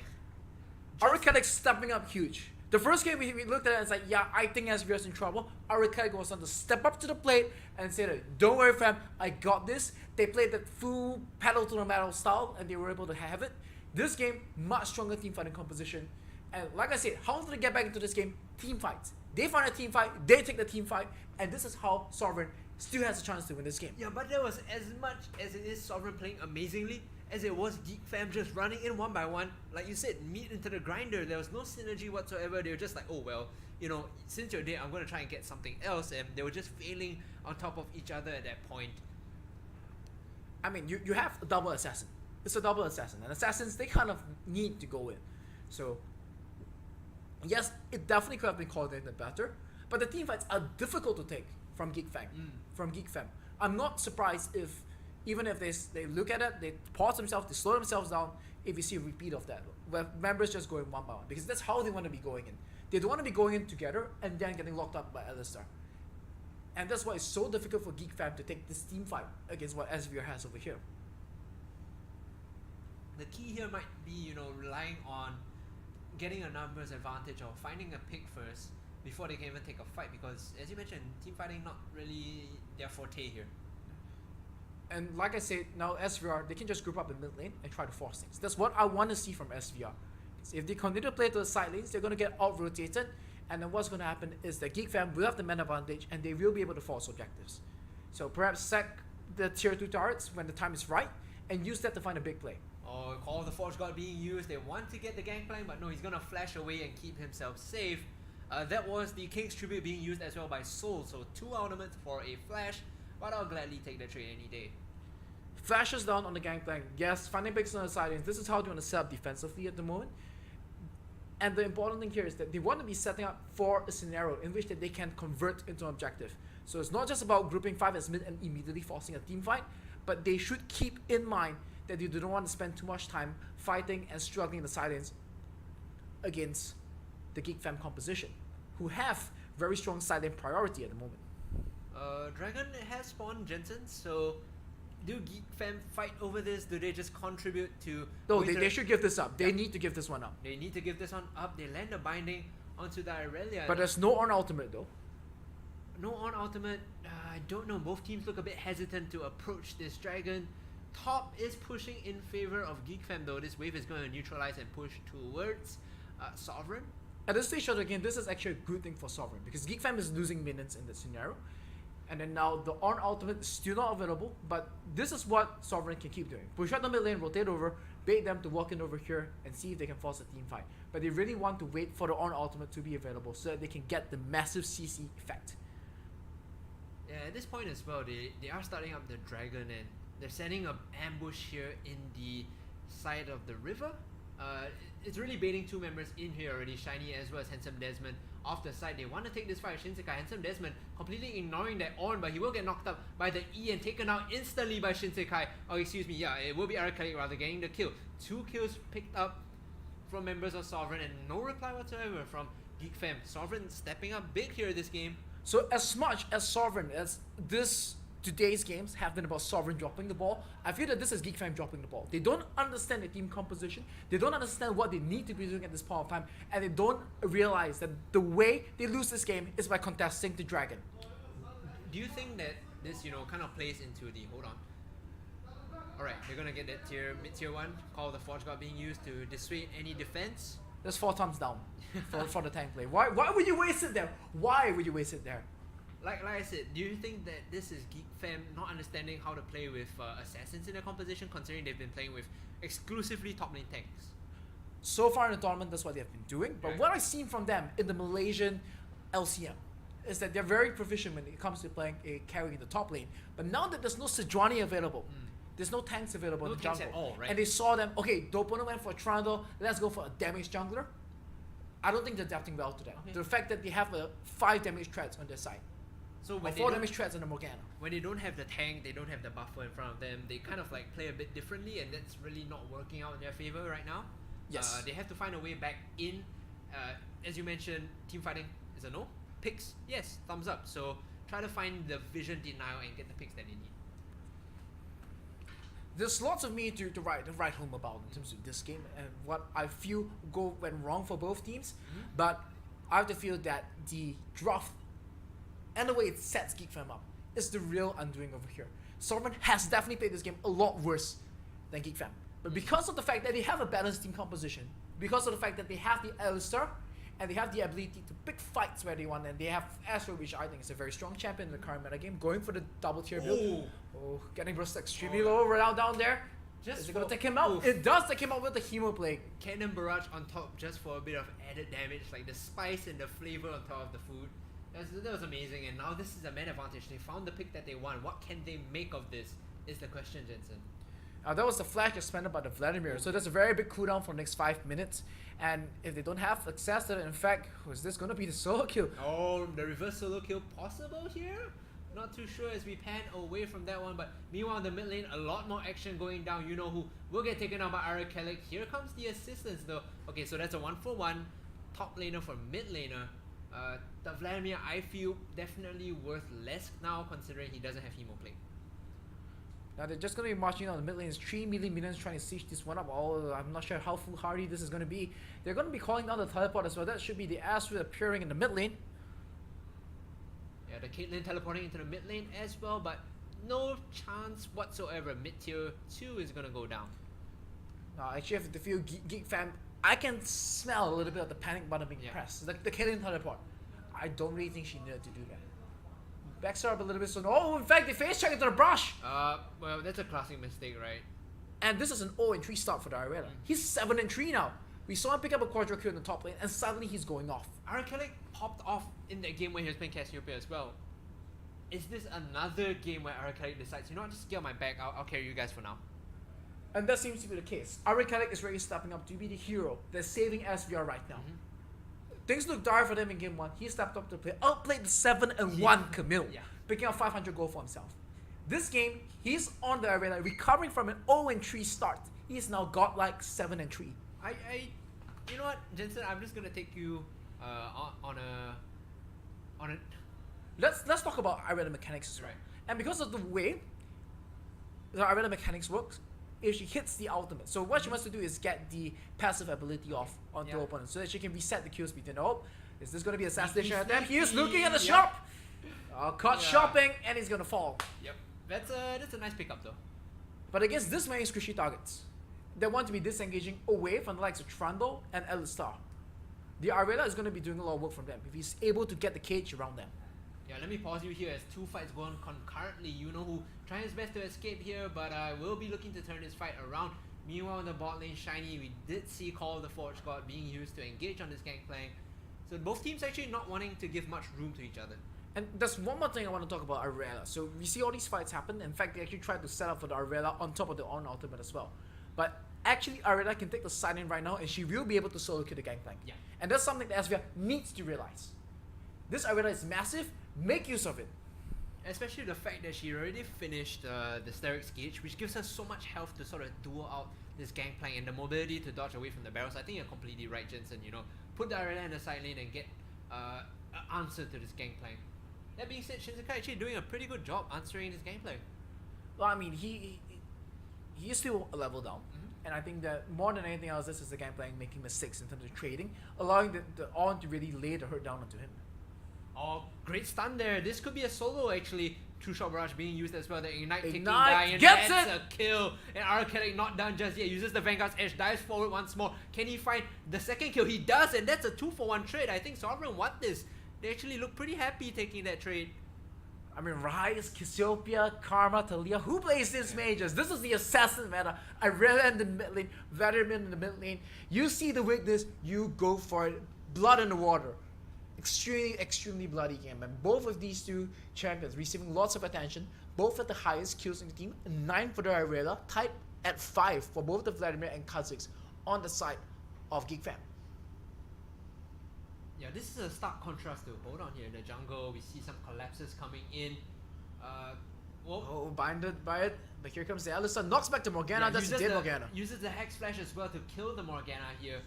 S2: Arcadic stepping up huge. The first game we looked at it and it's like, yeah, I think SVR's in trouble. Arcadic was on to step up to the plate and say that, don't worry fam, I got this. They played that full pedal to the metal style and they were able to have it. This game, much stronger team fighting composition. And like I said, how did they get back into this game? Team fights. They find a team fight, they take the team fight, and this is how Sovereign still has a chance to win this game.
S1: Yeah, but there was as much as it is Sovereign playing amazingly as it was Geek Fam just running in one by one. Like you said, meat into the grinder. There was no synergy whatsoever. They were just like, oh well, you know, since you're dead, I'm going to try and get something else. And they were just failing on top of each other at that point.
S2: I mean, you have a double assassin. It's a double assassin. And assassins, they kind of need to go in. So, yes, it definitely could have been coordinated better. But the team fights are difficult to take from Geek Fam. I'm not surprised if, even if they look at it, they pause themselves, they slow themselves down, if you see a repeat of that, where members just going one by one, because that's how they want to be going in. They don't want to be going in together and then getting locked up by Alistar. And that's why it's so difficult for Geek Fam to take this team fight against what SVR has over here.
S1: The key here might be, you know, relying on getting a numbers advantage or finding a pick first before they can even take a fight, because as you mentioned, team fighting not really their forte here.
S2: And like I said, now SVR, they can just group up in mid lane and try to force things. That's what I want to see from SVR. If they continue to play to the side lanes, they're going to get out-rotated, and then what's going to happen is that Geek Fam will have the man advantage and they will be able to force objectives. So perhaps sack the tier 2 turrets when the time is right and use that to find a big play.
S1: Or Call of the Forge God being used. They want to get the gangplank, but no, he's going to flash away and keep himself safe. That was the King's Tribute being used as well by Soul, so 2 ultimates for a flash, but I'll gladly take the trade any day.
S2: Flashes down on the gangplank. Yes, finding picks on the side lanes. This is how they want to set up defensively at the moment. And the important thing here is that they want to be setting up for a scenario in which that they can convert into an objective. So it's not just about grouping 5 as mid and immediately forcing a team fight, but they should keep in mind that they don't want to spend too much time fighting and struggling in the side lanes against the Geek Fam composition, who have very strong side lane priority at the moment.
S1: Dragon has spawned Jensen, so do Geek Fam fight over this? Do they just contribute to...
S2: No, they should give this up. They need to give this one up.
S1: They need to give this one up. They land a binding onto the Aurelia.
S2: But there's no on ultimate though.
S1: No on ultimate. I don't know. Both teams look a bit hesitant to approach this Dragon. Top is pushing in favor of Geek Fam though. This wave is going to neutralize and push towards Sovereign.
S2: At this stage of the game, this is actually a good thing for Sovereign because Geek Fam is losing minions in this scenario. And then now the on ultimate is still not available, but this is what Sovereign can keep doing. Push out the mid lane, rotate over, bait them to walk in over here and see if they can force a team fight. But they really want to wait for the on ultimate to be available so that they can get the massive CC effect.
S1: Yeah, at this point as well, they are starting up the Dragon and they're setting up ambush here in the side of the river. It's really baiting 2 members in here already, Shiny as well as Handsome Desmond off the side. They want to take this fight. Shinsekai, Handsome Desmond completely ignoring that on, but he will get knocked up by the E and taken out instantly by Shinsekai. Oh, excuse me, yeah, it will be Arcadic rather getting the kill. 2 kills picked up from members of Sovereign and no reply whatsoever from Geek Fam. Sovereign stepping up big here this game.
S2: So as much as Sovereign as today's games have been about Sovereign dropping the ball, I feel that this is Geek Fam dropping the ball. They don't understand the team composition, they don't understand what they need to be doing at this point of time, and they don't realize that the way they lose this game is by contesting the Dragon.
S1: Do you think that this, you know, kind of plays into the... Hold on. Alright, they're gonna get that mid-tier 1, Call of the Forge God being used to dissuade any defense.
S2: That's 4 thumbs down for the tank play. Why would you waste it there? Why would you waste it there?
S1: Like I said, do you think that this is Geek Fam not understanding how to play with assassins in their composition, considering they've been playing with exclusively top lane tanks?
S2: So far in the tournament, that's what they've been doing. But
S1: Right.
S2: what I've seen from them in the Malaysian LCM is that they're very proficient when it comes to playing a carry in the top lane. But now that there's no Sejuani available, there's no tanks available
S1: No
S2: in the
S1: tanks
S2: jungle,
S1: at all, right?
S2: and they saw them, okay, the opponent went for a Trundle, let's go for a damage jungler. I don't think they're adapting well to that.
S1: Okay.
S2: The fact that they have 5 damage threats on their side.
S1: So
S2: Or
S1: when
S2: 4 damage threats in the Morgana.
S1: when they don't have the tank, they don't have the buffer in front of them, they kind of like play a bit differently, and that's really not working out in their favor right now.
S2: Yes.
S1: They have to find a way back in. As you mentioned, team fighting is a no. Picks, yes, thumbs up. So try to find the vision denial and get the picks that they need.
S2: There's lots of me to write home about in terms of this game and what I feel went wrong for both teams. But I have to feel that the draft and the way it sets Geek Fam up is the real undoing over here. Svr has definitely played this game a lot worse than Geek Fam. But because of the fact that they have a balanced team composition, because of the fact that they have the Alistar, and they have the ability to pick fights where they want, and they have Astro, which I think is a very strong champion in the current meta game, going for the double tier build. Oh, getting burst extremely low right down there. Is it gonna take him out?
S1: Oof.
S2: It does take him out with the Hemo Plague.
S1: Cannon Barrage on top just for a bit of added damage, like the spice and the flavor on top of the food. That was amazing, and now this is a man advantage. They found the pick that they want. What can they make of this is the question, Jensen.
S2: That was the flash expended by the Vladimir, so there's a very big cooldown for the next 5 minutes. And if they don't have access to it, in fact, is this gonna be the solo kill?
S1: Oh, the reverse solo kill possible here? Not too sure as we pan away from that one, but meanwhile in the mid lane, a lot more action going down. You know who will get taken out by Arakelik. Here comes the assistance though. Okay, so that's a 1-for-1 top laner for mid laner. The Vladimir, I feel, definitely worth less now considering he doesn't have Hemo Plague.
S2: Now they're just going to be marching on the mid lane. It's 3 minions trying to siege this one up. I'm not sure how foolhardy this is going to be. They're going to be calling down the teleport as well. That should be the Astrid appearing in the mid lane.
S1: Yeah, the Caitlyn teleporting into the mid lane as well, but no chance whatsoever. Mid tier 2 is going to go down.
S2: Now actually I have to feel Geek Fam. I can smell a little bit of the panic button being pressed. The Caitlyn teleport. I don't really think she needed to do that. Backs her up a little bit, so no, in fact, they face check into the brush!
S1: Well, that's a classic mistake, right?
S2: And this is an 0-3 start for the Arela. He's 7-3 now. We saw him pick up a quadra kill in the top lane, and suddenly he's going off.
S1: Arakelik popped off in that game when he was playing Cassiopeia as well. Is this another game where Arakelik decides, you know what, just get on my back, I'll carry you guys for now?
S2: And that seems to be the case. Arakelik is really stepping up to be the hero that's saving SVR right now. Things look dire for them in game 1. He stepped up to play, outplayed the 7-1 Camille, picking up 500 gold for himself. This game, he's on the arena, recovering from an 0-3 start. He's now got like 7-3.
S1: You know what, Jensen? I'm just gonna take you on a.
S2: Let's talk about arena mechanics as well.
S1: Right.
S2: And because of the way the arena mechanics works, if she hits the ultimate, so what she wants to do is get the passive ability off onto her opponent so that she can reset the kill speed. And oh, is this going to be assassination attempt? He is looking at the shop. Caught shopping, and he's going to fall.
S1: Yep, that's a nice pickup though.
S2: But against this many squishy targets, they want to be disengaging away from the likes of Trundle and Alistar. The Arela is going to be doing a lot of work from them if he's able to get the cage around them.
S1: Yeah, let me pause you here as 2 fights go on concurrently. You know who trying his best to escape here, but will be looking to turn this fight around. Meanwhile, in the bot lane, Shiny, we did see Call of the Forge God being used to engage on this gangplank. So both teams actually not wanting to give much room to each other.
S2: And there's one more thing I want to talk about Arela. So we see all these fights happen. In fact, they actually tried to set up for the Arela on top of the on ultimate as well. But actually, Arela can take the side in right now, and she will be able to solo kill the gangplank.
S1: Yeah.
S2: And that's something that SVR needs to realize. This Arela is massive. Make use of it.
S1: Especially the fact that she already finished the Steric's Gauge, which gives her so much health to sort of duel out this gangplank and the mobility to dodge away from the barrels. I think you're completely right, Jensen. You know, put the Arela in the side lane and get an answer to this gangplank. That being said, Shinsekai actually doing a pretty good job answering this gangplank.
S2: Well, I mean, he is still a level down. And I think that more than anything else, this is the gangplank making mistakes in terms of trading, allowing the On to really lay the hurt down onto him.
S1: Oh, great stun there. This could be a solo actually. True Shot Barrage being used as well. The Ignite taking die and
S2: gets
S1: that's a kill. And Arakelik not done just yet. Uses the Vanguard's Edge, dives forward once more. Can he find the second kill? He does, and that's a 2-for-1 trade. I think Svr want this. They actually look pretty happy taking that trade.
S2: I mean, Rise, Cassiopeia, Karma, Talia. Who plays these mages? This is the assassin meta. Arela in the mid lane, Vladimir in the mid lane. You see the weakness, you go for it. Blood in the water. Extremely bloody game. And both of these two champions receiving lots of attention. Both at the highest kills in the team. 9 for the Arela, tied at 5 for both the Vladimir and Kha'Zix on the side of Geek Fam.
S1: Yeah, this is a stark contrast to hold on here in the jungle. We see some collapses coming in.
S2: Oh, blinded by it. But here comes the Alistar. Knocks back to Morgana.
S1: Yeah,
S2: That's a dead Morgana.
S1: Uses the Hex Flash as well to kill the Morgana here.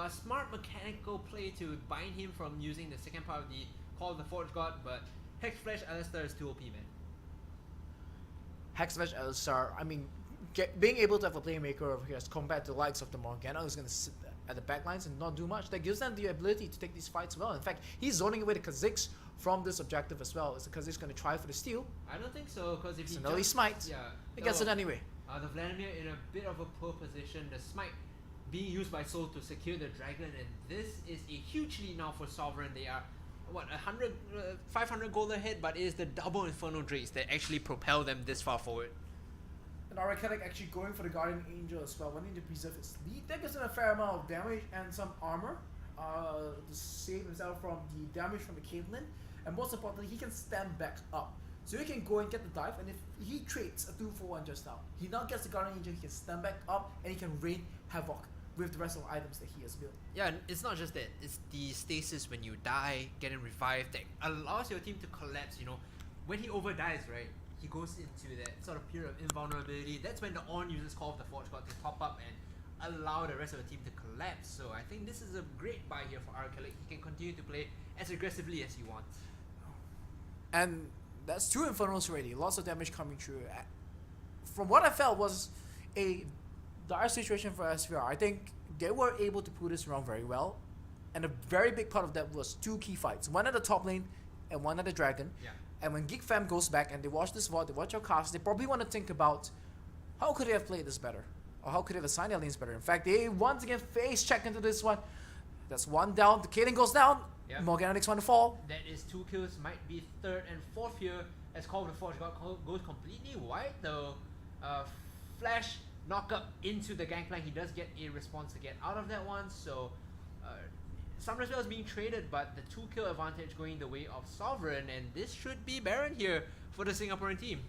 S1: Smart mechanical play to bind him from using the second part of the Call of the Forge God, but Hex Flash Alistar is too OP, man.
S2: Hex Flash Alistar, I mean, being able to have a playmaker over here as compared to the likes of the Morgana who's going to sit at the backlines and not do much, that gives them the ability to take these fights well. In fact, he's zoning away the Kha'Zix from this objective as well. Is the Kha'Zix going to try for the steal?
S1: I don't think so, because if
S2: It's
S1: he
S2: an early smite.
S1: yeah,
S2: He gets it anyway.
S1: The Vladimir in a bit of a poor position. The smite being used by Soul to secure the dragon, and this is a huge lead now for Sovereign. They are what 500 gold ahead, but it is the double Inferno Drakes that actually propel them this far forward.
S2: And Arcadic actually going for the Guardian Angel as well, wanting to preserve his lead. That gives him a fair amount of damage and some armor to save himself from the damage from the Caitlyn. And most importantly, he can stand back up. So he can go and get the dive, and if he trades a 2-for-1 just now, he now gets the Guardian Angel, he can stand back up, and he can rain havoc with the rest of the items that he has built.
S1: Yeah, and it's not just that, it's the stasis when you die, getting revived, that allows your team to collapse, you know. When he overdies, right, he goes into that sort of period of invulnerability. That's when the On uses Call of the Forge God to pop up and allow the rest of the team to collapse. So I think this is a great buy here for Arcadic. He can continue to play as aggressively as he wants.
S2: And that's 2 Infernos already, lots of damage coming through. From what I felt was a dire situation for SVR. I think they were able to pull this around very well, and a very big part of that was 2 key fights, one at the top lane and one at the dragon.
S1: Yeah.
S2: And when Geek Fam goes back and they watch this VOD, they watch your cast, they probably want to think about how could they have played this better, or how could they have assigned their lanes better. In fact, they once again face check into this one. That's 1 down, the Caitlyn goes down,
S1: Yep.
S2: Morgana next one to fall.
S1: That is 2 kills, might be 3rd and 4th here as Call of the Forge God goes completely wide. The flash knock up into the gangplank. He does get a response to get out of that one. So Summersville is being traded, but the 2 kill advantage going the way of Sovereign, and this should be Baron here for the Singaporean team.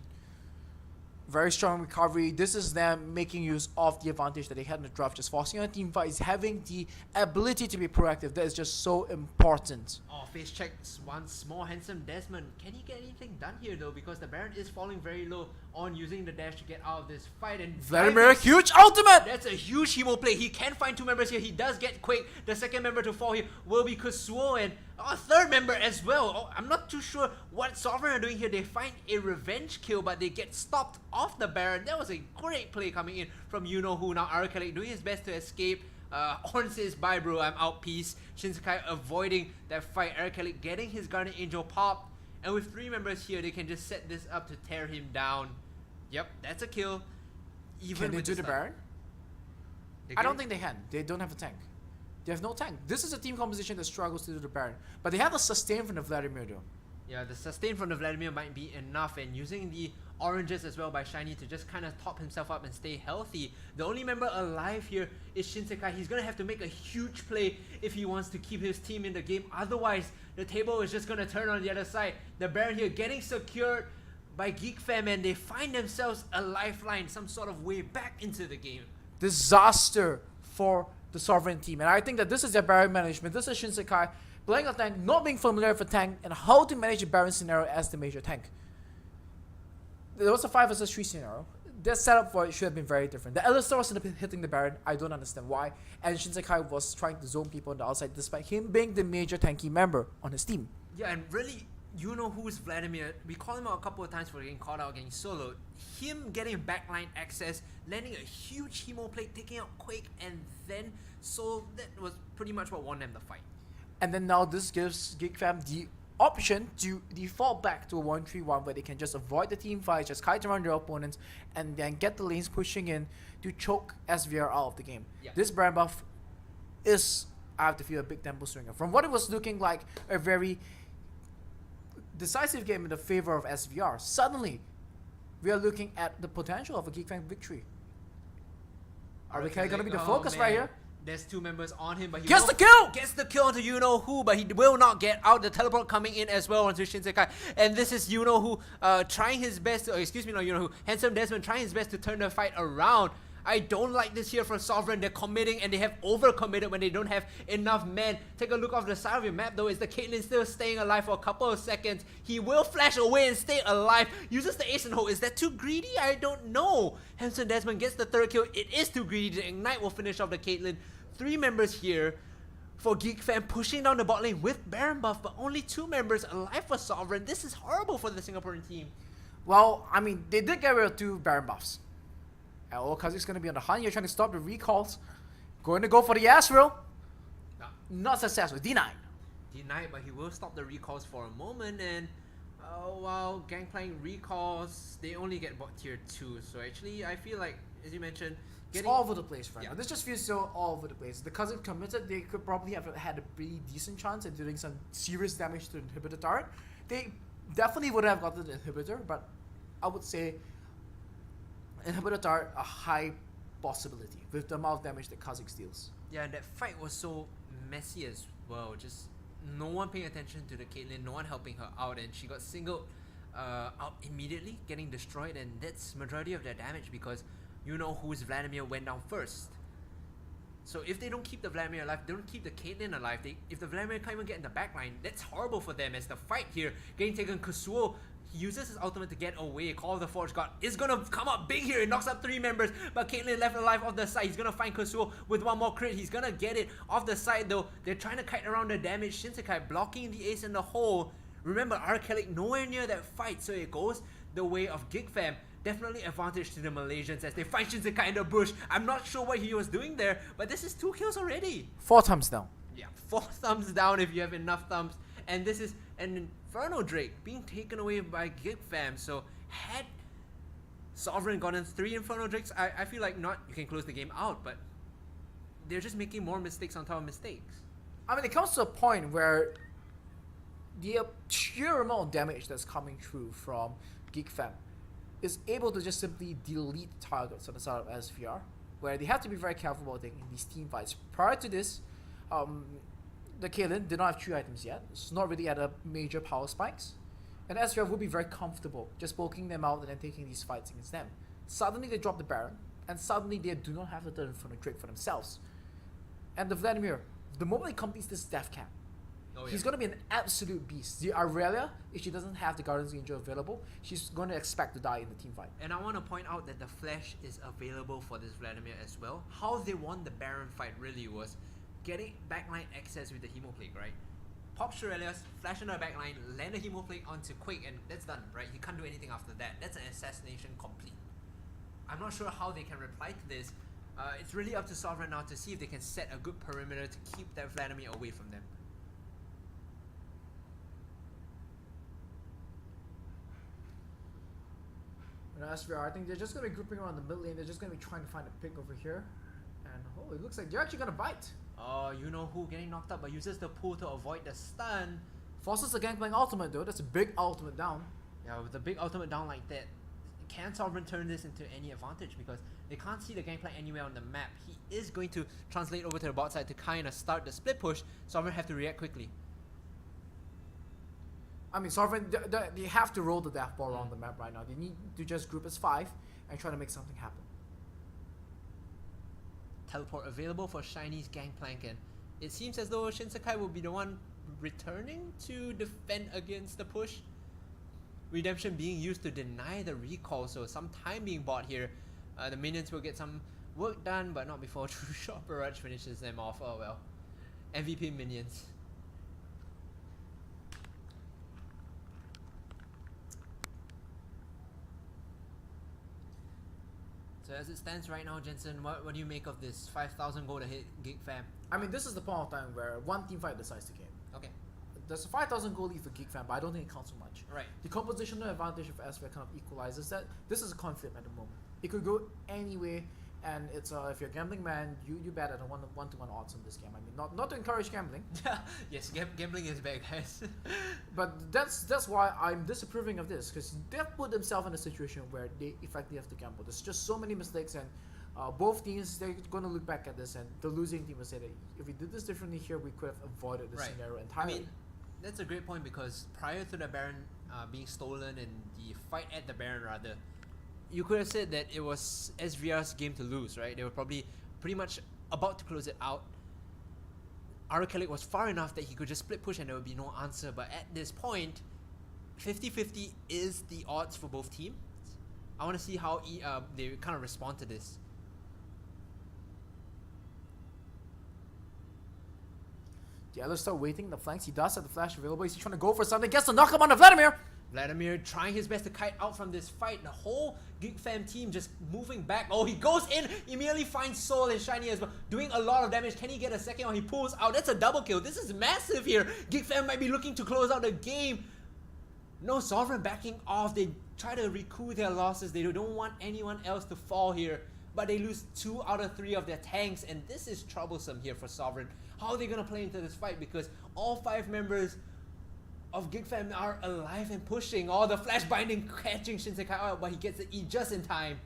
S2: Very strong recovery. This is them making use of the advantage that they had in the draft, just forcing on team fights, having the ability to be proactive. That is just so important.
S1: Oh, face checks once more. Handsome Desmond. Can he get anything done here though? Because the Baron is falling very low on using the dash to get out of this fight. And
S2: Vladimir, huge ultimate!
S1: That's a huge hemo play. He can find 2 members here. He does get Quake. The second member to fall here will be Kusuo, and a 3rd member as well. Oh, I'm not too sure what Sovereign are doing here. They find a revenge kill, but they get stopped off the Baron. That was a great play coming in from you-know-who. Now Arcadic doing his best to escape. Horn says, bye bro, I'm out, peace. Shinsekai avoiding that fight. Arcadic getting his Guardian Angel popped. And with 3 members here, they can just set this up to tear him down. Yep, that's a kill. Even
S2: Can they do the Baron?
S1: They
S2: I don't
S1: can.
S2: think they can. They don't have a tank. They have no tank. This is a team composition that struggles to do the Baron. But they have a sustain from the Vladimir though.
S1: Yeah, the sustain from the Vladimir might be enough, and using the oranges as well by Shiny to just kind of top himself up and stay healthy. The only member alive here is Shinsekai. He's going to have to make a huge play if he wants to keep his team in the game. Otherwise, the table is just going to turn on the other side. The Baron here getting secured by Geek Fam, and they find themselves a lifeline, some sort of way back into the game.
S2: Disaster for the Sovereign team. And I think that this is their Baron management. This is Shinsekai playing a tank, not being familiar with a tank, and how to manage a Baron scenario as the major tank. There was a 5 vs 3 scenario. Their setup for it should have been very different. The Alistar was hitting the Baron. I don't understand why. And Shinsekai was trying to zone people on the outside despite him being the major tanky member on his team.
S1: Yeah, and really, you know who's Vladimir. We called him out a couple of times for getting caught out, getting soloed. Him getting backline access, landing a huge hemo play, taking out Quake, and then so that was pretty much what won them the fight.
S2: And then now this gives Geek Fam the option to default back to a 1-3-1 where they can just avoid the team fights, just kite around their opponents, and then get the lanes pushing in to choke SVR out of the game.
S1: Yeah.
S2: This Baron buff is, I have to feel, a big tempo swinger. From what it was looking like a very decisive game in the favor of SVR, suddenly we are looking at the potential of a Geek Fam victory. Are we going to be the focus right here?
S1: There's 2 members on him, but he
S2: Gets the kill!
S1: Gets the kill onto you-know-who, but he will not get out. The teleport coming in as well onto Shinsekai. And this is you-know-who trying his best to, excuse me, not you-know-who, Handsome Desmond trying his best to turn the fight around. I don't like this here from Sovereign. They're committing and they have overcommitted when they don't have enough men. Take a look off the side of your map though. Is the Caitlyn still staying alive for a couple of seconds? He will flash away and stay alive. Uses the ace and hold. Is that too greedy? I don't know. Hanson Desmond gets the third kill. It is too greedy. The Ignite will finish off the Caitlyn. 3 members here for Geek Fam, pushing down the bot lane with Baron buff, but only 2 members alive for Sovereign. This is horrible for the Singaporean team.
S2: Well, I mean, they did get rid of 2 Baron buffs. And Kazik's going to be on the hunt. You're trying to stop the recalls. Going to go for the Asriel. Not successful. Denied.
S1: Denied, but he will stop the recalls for a moment. And while Gangplank recalls, they only get bot tier 2. So actually, I feel like, as you mentioned,
S2: it's all over the place, friend. Yeah. This just feels so all over the place. The Kazakh committed, they could probably have had a pretty decent chance at doing some serious damage to the inhibitor turret. They definitely would have gotten the inhibitor, but I would say inhibitor turret a high possibility with the amount of damage that Kazakh deals.
S1: Yeah, and that fight was so messy as well. Just no one paying attention to the Caitlyn, no one helping her out, and she got singled out immediately, getting destroyed, and that's majority of their damage because you know whose Vladimir went down first. So if they don't keep the Vladimir alive, they don't keep the Caitlyn alive, if the Vladimir can't even get in the backline, that's horrible for them as the fight here getting taken. Kusuo, he uses his ultimate to get away. Call of the Forge God is gonna come up big here. It knocks up 3 members, but Caitlyn left alive off the side. He's gonna find Kusuo with 1 more crit. He's gonna get it off the side though. They're trying to kite around the damage. Shinsekai blocking the ace in the hole. Remember, Arkelic nowhere near that fight, so it goes the way of Geek Fam. Definitely advantage to the Malaysians as they find Shinsekai in the bush. I'm not sure what he was doing there, but this is 2 kills already.
S2: 4 thumbs down.
S1: Yeah, 4 thumbs down if you have enough thumbs. And this is an Inferno Drake being taken away by Geek Fam. So had Sovereign gotten 3 Inferno Drakes, I feel like not you can close the game out, but they're just making more mistakes on top of mistakes.
S2: I mean, it comes to a point where the sheer amount of damage that's coming through from Geek Fam is able to just simply delete targets on the side of SVR, where they have to be very careful about taking these team fights. Prior to this, the Caitlyn did not have 3 items yet. It's not really at a major power spikes. And SVR would be very comfortable just poking them out and then taking these fights against them. Suddenly they drop the Baron, and suddenly they do not have the third Inferno Drake for themselves. And the Vladimir, the moment he completes this death cap, he's going to be an absolute beast. The Aurelia, if she doesn't have the Guardian's Angel available, she's going to expect to die in the team fight.
S1: And I want to point out that the Flash is available for this Vladimir as well. How they won the Baron fight really was getting backline access with the Hemoplague, right? Pop Shurelius, flash into the backline, land a Hemoplague onto Quake, and that's done, right? He can't do anything after that. That's an assassination complete. I'm not sure how they can reply to this. It's really up to Sovereign now to see if they can set a good perimeter to keep that Vladimir away from them.
S2: SVR, I think they're just going to be grouping around the mid lane. They're just going to be trying to find a pick over here. And it looks like they're actually going to bite.
S1: You know who getting knocked up, but uses the pull to avoid the stun.
S2: Forces the Gangplank ultimate though. That's a big ultimate down.
S1: Yeah, with a big ultimate down like that, can Sovereign turn this into any advantage? Because they can't see the Gangplank anywhere on the map. He is going to translate over to the bot side to kind of start the split push. Sovereign have to react quickly.
S2: I mean, Sovereign, they have to roll the death ball around the map right now. They need to just group as 5 and try to make something happen.
S1: Teleport available for Shiny's Gangplank, and it seems as though Shinsekai will be the one returning to defend against the push. Redemption being used to deny the recall, so some time being bought here. The minions will get some work done, but not before True Shot Barrage finishes them off. Oh well. MVP minions. So as it stands right now, Jensen, what do you make of this 5,000 gold to hit Geek Fam?
S2: I mean, this is the point of time where one team fight decides the game.
S1: Okay.
S2: There's a 5,000 gold lead for Geek Fam, but I don't think it counts so much.
S1: Right.
S2: The compositional advantage of SVR kind of equalizes that. This is a conflict at the moment. It could go any way, and it's if you're a gambling man, you bet at a one-to-one odds on this game. I mean, not to encourage gambling.
S1: Yes, gambling is bad, guys.
S2: But that's why I'm disapproving of this, because they've put themselves in a situation where they effectively have to gamble. There's just so many mistakes, and both teams, they're going to look back at this, and the losing team will say that if we did this differently here, we could have avoided this scenario entirely.
S1: I mean, that's a great point, because prior to the Baron being stolen and the fight at the Baron rather, you could have said that it was SVR's game to lose, right? They were probably pretty much about to close it out. Arkelic was far enough that he could just split push and there would be no answer. But at this point, 50-50 is the odds for both teams. I want to see how they kind of respond to this.
S2: The others start waiting the flanks. He does have the flash available. He's trying to go for something. Gets the knock him on the Vladimir.
S1: Vladimir trying his best to kite out from this fight. The whole Geek Fam team just moving back. Oh, he goes in, immediately finds Soul and Shiny as well, doing a lot of damage. Can he get a second? Or he pulls out. That's a double kill. This is massive here. Geek Fam might be looking to close out the game. No, Sovereign backing off. They try to recoup their losses. They don't want anyone else to fall here. But they lose 2 out of 3 of their tanks. And this is troublesome here for Sovereign. How are they going to play into this fight? Because all 5 members of Geek Fam are alive and pushing. All the flash binding catching Shinsekai out, but he gets the E just in time.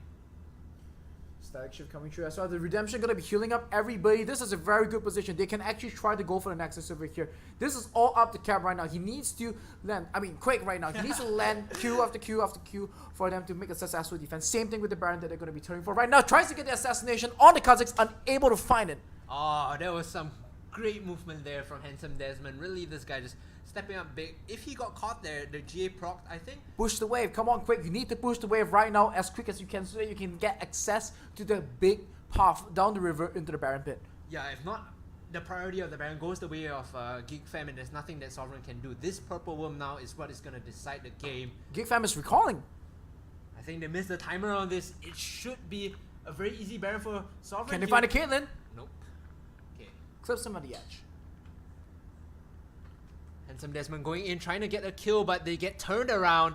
S2: Static shift coming through as well. The Redemption gonna be healing up everybody. This is a very good position. They can actually try to go for the Nexus over here. This is all up to Cap right now. He needs to land, Quake right now. He needs to land Q after Q after Q for them to make a successful defense. Same thing with the Baron that they're gonna be turning for right now. Tries to get the assassination on the Kazakhs, unable to find it.
S1: Oh, there was some great movement there from Handsome Desmond. Really, this guy just stepping up big. If he got caught there, the GA procced, I think.
S2: Push the wave. Come on, Quick. You need to push the wave right now as quick as you can so that you can get access to the big path down the river into the Baron pit.
S1: Yeah, if not, the priority of the Baron goes the way of Geek Fam, and there's nothing that Sovereign can do. This purple worm now is what is going to decide the game.
S2: Geek Fam is recalling.
S1: I think they missed the timer on this. It should be a very easy Baron for Sovereign.
S2: Can they find a Caitlyn?
S1: Nope. Okay.
S2: Clips him on the edge.
S1: Handsome Desmond going in, trying to get a kill, but they get turned around.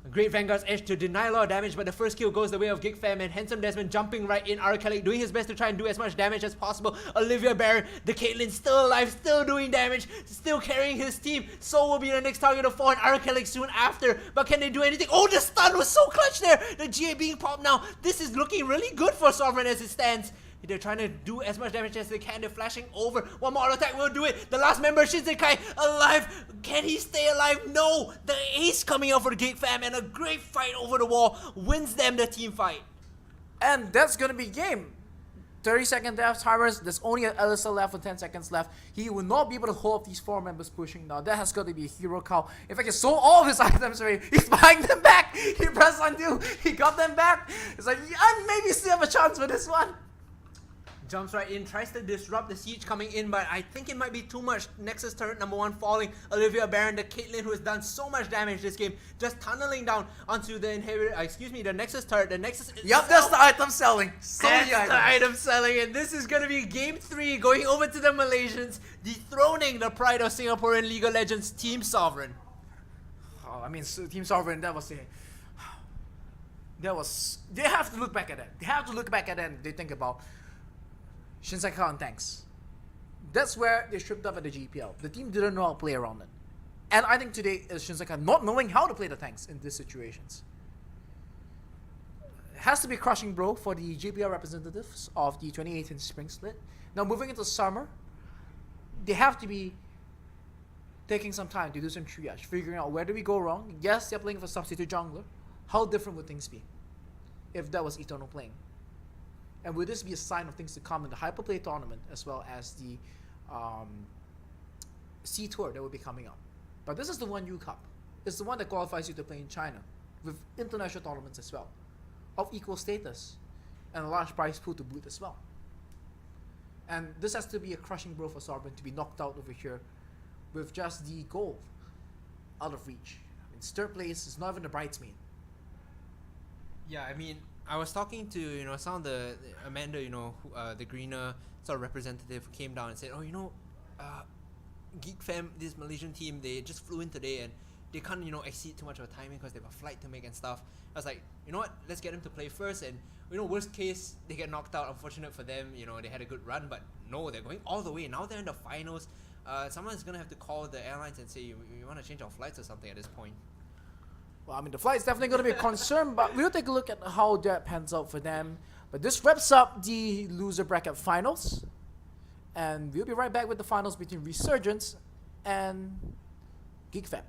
S1: A great Vanguard's edge to deny a lot of damage, but the first kill goes the way of Geek Fam, and Handsome Desmond jumping right in. Arkelic doing his best to try and do as much damage as possible. Olivia Baron, the Caitlyn still alive, still doing damage, still carrying his team. Soul will be the next target of 4 and Arkelic soon after, but can they do anything? Oh, the stun was so clutch there! The GA being popped now. This is looking really good for Sovereign as it stands. They're trying to do as much damage as they can. They're flashing over. One more auto attack will do it. The last member, Shinsekai, alive. Can he stay alive? No. The ace coming out for the Geek Fam, and a great fight over the wall wins them the team fight.
S2: And that's gonna be game. 30-second death timers. There's only an LSL left with 10 seconds left. He will not be able to hold up these 4 members pushing now. That has got to be a hero call. In fact, he sold all of his items already. He's buying them back. He pressed undo. He got them back. It's like, I maybe still have a chance for this one.
S1: Jumps right in, tries to disrupt the siege coming in, but I think it might be too much. Nexus turret number 1 falling. Olivia Baron, the Caitlyn who has done so much damage this game, just tunneling down onto the the Nexus turret. The Nexus itself.
S2: Yep, that's the item selling.
S1: That's the item selling, and this is gonna be game 3, going over to the Malaysians, dethroning the pride of Singaporean League of Legends, Team Sovereign.
S2: Oh, Team Sovereign, they have to look back at that. They have to look back at that and they think about Shinsekai on tanks. That's where they stripped up at the GPL. The team didn't know how to play around it. And I think today is Shinsekai not knowing how to play the tanks in these situations. It has to be a crushing blow for the GPL representatives of the 2018 Spring Split. Now moving into summer, they have to be taking some time to do some triage, figuring out where do we go wrong. Yes, they're playing for substitute jungler. How different would things be if that was Eternal playing? And would this be a sign of things to come in the Hyperplay tournament as well as the C Tour that will be coming up? But this is the one U Cup. It's the one that qualifies you to play in China with international tournaments as well, of equal status and a large prize pool to boot as well. And this has to be a crushing blow for Sovereign to be knocked out over here with just the goal out of reach. Third place is not even the bridesmaid.
S1: Yeah, I was talking to some of the Amanda, the greener sort of representative who came down and said, Geek Fam, this Malaysian team, they just flew in today and they can't exceed too much of a timing because they have a flight to make and stuff. I was like, you know what, let's get them to play first, and worst case they get knocked out. Unfortunate for them, they had a good run, but no, they're going all the way. Now they're in the finals. Someone's gonna have to call the airlines and say we want to change our flights or something at this point.
S2: Well, the flight's definitely going to be a concern, but we'll take a look at how that pans out for them. But this wraps up the loser bracket finals. And we'll be right back with the finals between Resurgence and Geek Fam.